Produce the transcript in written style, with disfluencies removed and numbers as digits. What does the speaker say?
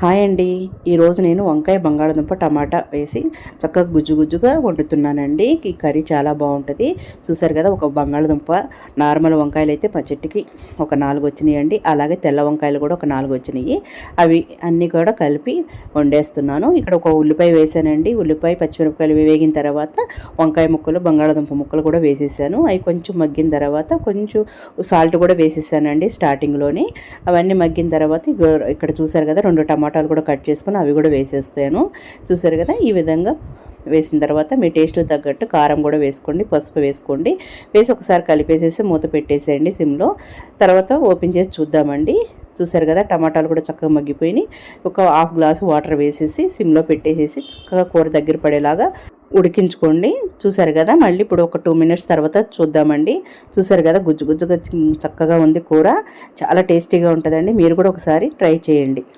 Hi అండి. ఈరోజు నేను వంకాయ బంగాళదుంప టమాటా వేసి చక్కగా గుజ్జు గుజ్జుగా వండుతున్నానండి. ఈ కర్రీ చాలా బాగుంటుంది. చూసారు కదా, ఒక బంగాళదుంప నార్మల్ వంకాయలు అయితే పచ్చటికి ఒక 4 వచ్చినాయండి. అలాగే తెల్ల వంకాయలు కూడా ఒక 4 వచ్చినాయి. అవి అన్నీ కూడా కలిపి వండేస్తున్నాను. ఇక్కడ ఒక ఉల్లిపాయ వేసానండి. ఉల్లిపాయ పచ్చిమిరపకాయలు వేగిన తర్వాత వంకాయ ముక్కలు బంగాళదుంప ముక్కలు కూడా వేసేసాను. అవి కొంచెం మగ్గిన తర్వాత కొంచెం సాల్ట్ కూడా వేసేసానండి స్టార్టింగ్లోనే. అవన్నీ మగ్గిన తర్వాత ఇక్కడ చూసారు కదా, 2 టమాటాలు కూడా కట్ చేసుకొని అవి కూడా వేసేస్తాను. చూసారు కదా, ఈ విధంగా వేసిన తర్వాత మీ టేస్ట్ తగ్గట్టు కారం కూడా వేసుకోండి, పసుపు వేసుకోండి. వేసి ఒకసారి కలిపేసేసి మూత పెట్టేసేయండి సిమ్లో. తర్వాత ఓపెన్ చేసి చూద్దామండి. చూసారు కదా, టమాటాలు కూడా చక్కగా మగ్గిపోయినాయి. ఒక హాఫ్ గ్లాసు వాటర్ వేసేసి సిమ్లో పెట్టేసేసి చక్కగా కూర దగ్గర పడేలాగా ఉడికించుకోండి. చూసారు కదా, మళ్ళీ ఇప్పుడు ఒక 2 మినిట్స్ తర్వాత చూద్దామండి. చూసారు కదా, గుజ్జు గుజ్జుగా చక్కగా ఉంది కూర. చాలా టేస్టీగా ఉంటుందండి. మీరు కూడా ఒకసారి ట్రై చేయండి.